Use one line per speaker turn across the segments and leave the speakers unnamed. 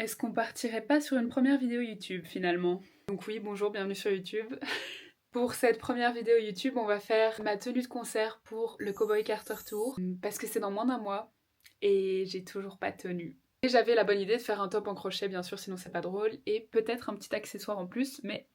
Est-ce qu'on partirait pas sur une première vidéo YouTube finalement? Donc oui, bonjour, bienvenue sur YouTube. Pour cette première vidéo YouTube, on va faire ma tenue de concert pour le Cowboy Carter Tour, parce que c'est dans moins d'un mois et j'ai toujours pas de tenue. Et j'avais la bonne idée de faire un top en crochet, bien sûr, sinon c'est pas drôle, et peut-être un petit accessoire en plus, mais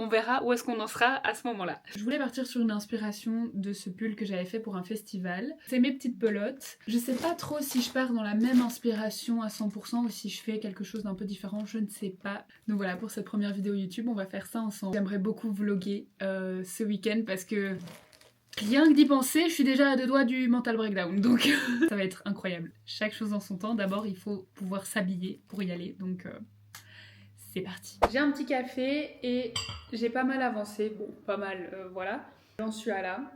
on verra où est-ce qu'on en sera à ce moment-là. Je voulais partir sur une inspiration de ce pull que j'avais fait pour un festival. C'est mes petites pelotes. Je sais pas trop si je pars dans la même inspiration à 100% ou si je fais quelque chose d'un peu différent, je ne sais pas. Donc voilà, pour cette première vidéo YouTube, on va faire ça ensemble. J'aimerais beaucoup vlogger ce week-end parce que rien que d'y penser, je suis déjà à deux doigts du mental breakdown, donc ça va être incroyable. Chaque chose en son temps. D'abord, il faut pouvoir s'habiller pour y aller, donc c'est parti. J'ai un petit café et j'ai pas mal avancé. Bon, pas mal, voilà. J'en suis à là.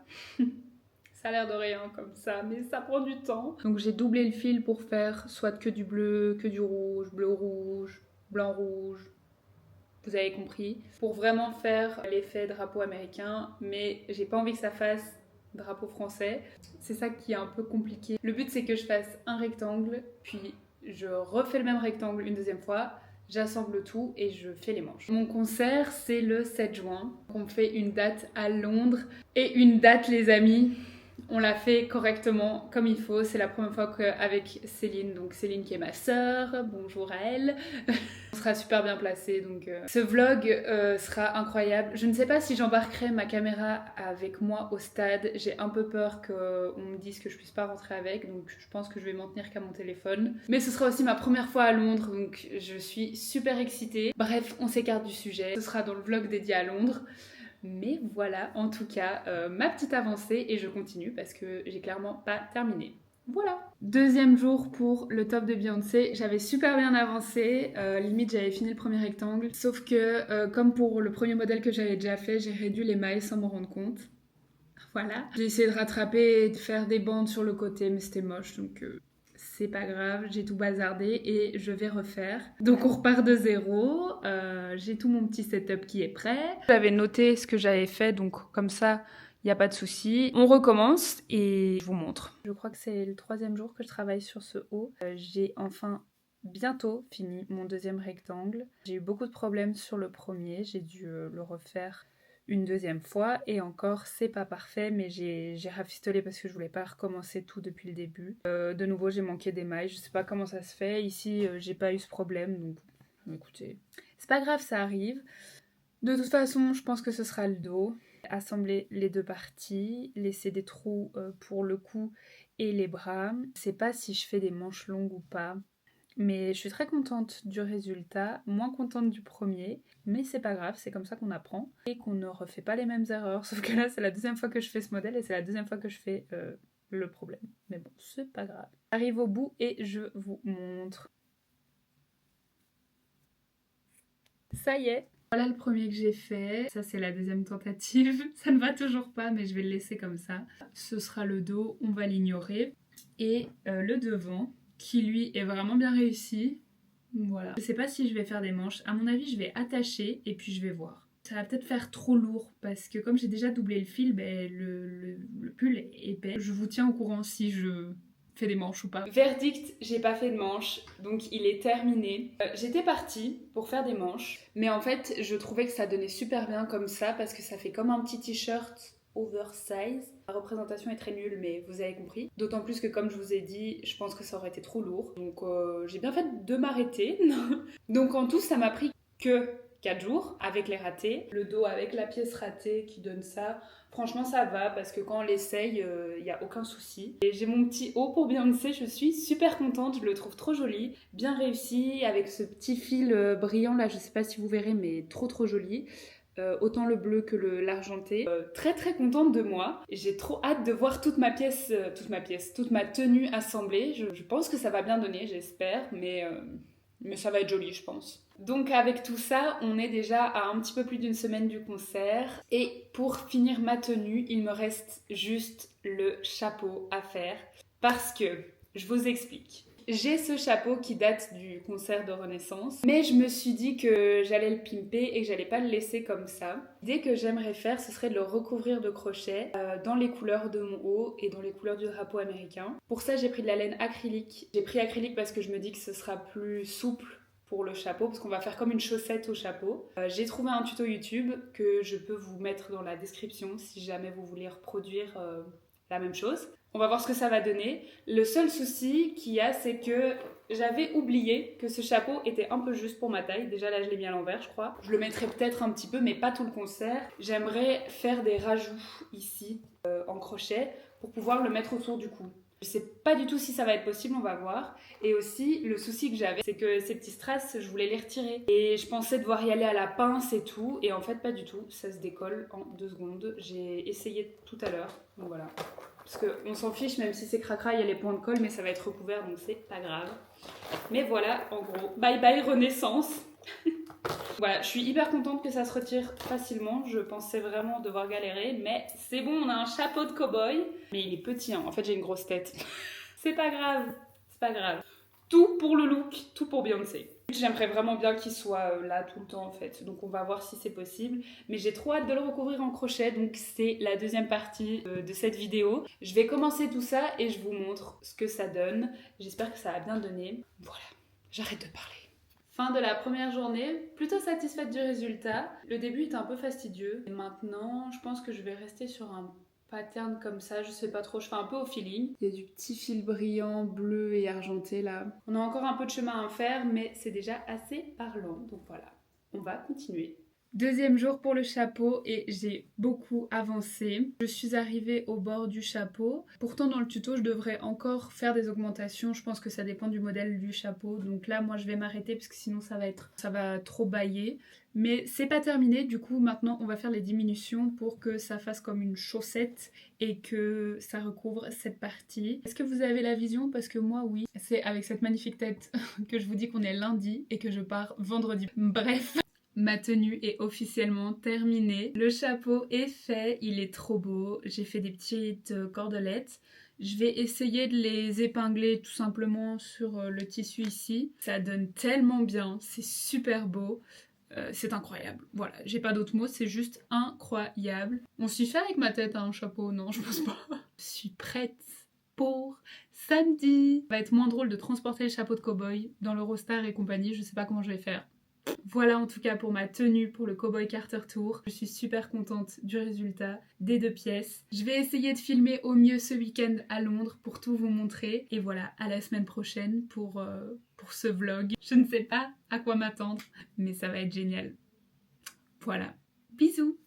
Ça a l'air de rien comme ça, mais ça prend du temps. Donc j'ai doublé le fil pour faire soit que du bleu, que du rouge, bleu-rouge, blanc-rouge. Vous avez compris. Pour vraiment faire l'effet drapeau américain, mais j'ai pas envie que ça fasse drapeau français. C'est ça qui est un peu compliqué. Le but c'est que je fasse un rectangle, puis je refais le même rectangle une deuxième fois, j'assemble tout et je fais les manches. Mon concert c'est le 7 juin. On fait une date à Londres et une date les amis. On l'a fait correctement, comme il faut. C'est la première fois qu'avec Céline, donc Céline qui est ma sœur, bonjour à elle, on sera super bien placé. Donc ce vlog sera incroyable. Je ne sais pas si j'embarquerai ma caméra avec moi au stade. J'ai un peu peur qu'on me dise que je puisse pas rentrer avec, donc je pense que je vais m'en tenir qu'à mon téléphone. Mais ce sera aussi ma première fois à Londres, donc je suis super excitée. Bref, on s'écarte du sujet. Ce sera dans le vlog dédié à Londres. Mais voilà, en tout cas, ma petite avancée et je continue parce que j'ai clairement pas terminé. Voilà. Deuxième jour pour le top de Beyoncé. J'avais super bien avancé, limite j'avais fini le premier rectangle. Sauf que, comme pour le premier modèle que j'avais déjà fait, j'ai réduit les mailles sans m'en rendre compte. Voilà. J'ai essayé de rattraper et de faire des bandes sur le côté, mais c'était moche, donc c'est pas grave, j'ai tout bazardé et je vais refaire. Donc on repart de zéro, j'ai tout mon petit setup qui est prêt. J'avais noté ce que j'avais fait, donc comme ça, il n'y a pas de souci. On recommence et je vous montre. Je crois que c'est le troisième jour que je travaille sur ce haut. J'ai enfin bientôt fini mon deuxième rectangle. J'ai eu beaucoup de problèmes sur le premier, j'ai dû le refaire une deuxième fois et encore c'est pas parfait, mais j'ai rafistolé parce que je voulais pas recommencer tout depuis le début. De nouveau j'ai manqué des mailles, je sais pas comment ça se fait, ici j'ai pas eu ce problème, donc écoutez, c'est pas grave, ça arrive. De toute façon je pense que ce sera le dos. Assembler les deux parties, laisser des trous pour le cou et les bras. Je sais pas si je fais des manches longues ou pas, mais je suis très contente du résultat, moins contente du premier, mais c'est pas grave, c'est comme ça qu'on apprend et qu'on ne refait pas les mêmes erreurs. Sauf que là, c'est la deuxième fois que je fais ce modèle et c'est la deuxième fois que je fais le problème. Mais bon, c'est pas grave. J'arrive au bout et je vous montre. Ça y est, voilà le premier que j'ai fait. Ça, c'est la deuxième tentative. Ça ne va toujours pas, mais je vais le laisser comme ça. Ce sera le dos, on va l'ignorer. Et le devant, qui lui est vraiment bien réussi. Voilà. Je sais pas si je vais faire des manches. À mon avis, je vais attacher et puis je vais voir. Ça va peut-être faire trop lourd parce que comme j'ai déjà doublé le fil, ben, le pull est épais. Je vous tiens au courant si je fais des manches ou pas. Verdict, j'ai pas fait de manches, donc il est terminé. J'étais partie pour faire des manches, mais en fait, je trouvais que ça donnait super bien comme ça parce que ça fait comme un petit t-shirt oversize. La représentation est très nulle, mais vous avez compris. D'autant plus que, comme je vous ai dit, je pense que ça aurait été trop lourd. Donc j'ai bien fait de m'arrêter. Donc en tout, ça m'a pris que 4 jours avec les ratés. Le dos avec la pièce ratée qui donne ça. Franchement, ça va parce que quand on l'essaye, il n'y a aucun souci. Et j'ai mon petit haut pour Beyoncé, je suis super contente, je le trouve trop joli. Bien réussi avec ce petit fil brillant là, je sais pas si vous verrez, mais trop joli. Autant le bleu que l'argenté. Très très contente de moi. J'ai trop hâte de voir toute ma tenue assemblée. Je pense que ça va bien donner, j'espère, mais ça va être joli, je pense. Donc avec tout ça, on est déjà à un petit peu plus d'une semaine du concert. Et pour finir ma tenue, il me reste juste le chapeau à faire. Parce que, je vous explique. J'ai ce chapeau qui date du concert de Renaissance, mais je me suis dit que j'allais le pimper et que j'allais pas le laisser comme ça. L'idée que j'aimerais faire, ce serait de le recouvrir de crochets dans les couleurs de mon haut et dans les couleurs du drapeau américain. Pour ça, j'ai pris de la laine acrylique. J'ai pris acrylique parce que je me dis que ce sera plus souple pour le chapeau parce qu'on va faire comme une chaussette au chapeau. J'ai trouvé un tuto YouTube que je peux vous mettre dans la description si jamais vous voulez reproduire la même chose. On va voir ce que ça va donner. Le seul souci qu'il y a, c'est que j'avais oublié que ce chapeau était un peu juste pour ma taille. Déjà là, je l'ai mis à l'envers, je crois. Je le mettrai peut-être un petit peu, mais pas tout le concert. J'aimerais faire des rajouts ici en crochet pour pouvoir le mettre autour du cou. Je sais pas du tout si ça va être possible, on va voir. Et aussi, le souci que j'avais, c'est que ces petits strass, je voulais les retirer. Et je pensais devoir y aller à la pince et tout. Et en fait, pas du tout. Ça se décolle en 2 secondes. J'ai essayé tout à l'heure. Donc voilà. Parce qu'on s'en fiche, même si c'est cracra, il y a les points de colle, mais ça va être recouvert, donc c'est pas grave. Mais voilà, en gros, bye bye Renaissance. Voilà, je suis hyper contente que ça se retire facilement. Je pensais vraiment devoir galérer, mais c'est bon, on a un chapeau de cow-boy. Mais il est petit, hein. En fait j'ai une grosse tête. C'est pas grave, c'est pas grave. Tout pour le look, tout pour Beyoncé. J'aimerais vraiment bien qu'il soit là tout le temps en fait, donc on va voir si c'est possible. Mais j'ai trop hâte de le recouvrir en crochet, donc c'est la deuxième partie de cette vidéo. Je vais commencer tout ça et je vous montre ce que ça donne. J'espère que ça a bien donné. Voilà, j'arrête de parler. Fin de la première journée, plutôt satisfaite du résultat. Le début était un peu fastidieux. Et maintenant, je pense que je vais rester sur un pattern comme ça, je sais pas trop, je fais un peu au feeling. Il y a du petit fil brillant, bleu et argenté là. On a encore un peu de chemin à faire, mais c'est déjà assez parlant. Donc voilà, on va continuer. Deuxième jour pour le chapeau et j'ai beaucoup avancé. Je suis arrivée au bord du chapeau. Pourtant dans le tuto je devrais encore faire des augmentations. Je pense que ça dépend du modèle du chapeau. Donc là moi je vais m'arrêter parce que sinon ça va trop bailler. Mais c'est pas terminé, du coup maintenant on va faire les diminutions pour que ça fasse comme une chaussette et que ça recouvre cette partie. Est-ce que vous avez la vision? Parce que moi oui. C'est avec cette magnifique tête que je vous dis qu'on est lundi et que je pars vendredi. Bref. Ma tenue est officiellement terminée. Le chapeau est fait, il est trop beau. J'ai fait des petites cordelettes. Je vais essayer de les épingler tout simplement sur le tissu ici. Ça donne tellement bien, c'est super beau. C'est incroyable. Voilà, j'ai pas d'autres mots, c'est juste incroyable. On s'y fait avec ma tête, hein, un chapeau, non, je pense pas. Je suis prête pour samedi. Ça va être moins drôle de transporter le chapeau de cow-boy dans l'Eurostar et compagnie, je sais pas comment je vais faire. Voilà en tout cas pour ma tenue pour le Cowboy Carter Tour. Je suis super contente du résultat des 2 pièces. Je vais essayer de filmer au mieux ce week-end à Londres pour tout vous montrer. Et voilà, à la semaine prochaine pour ce vlog. Je ne sais pas à quoi m'attendre, mais ça va être génial. Voilà, bisous!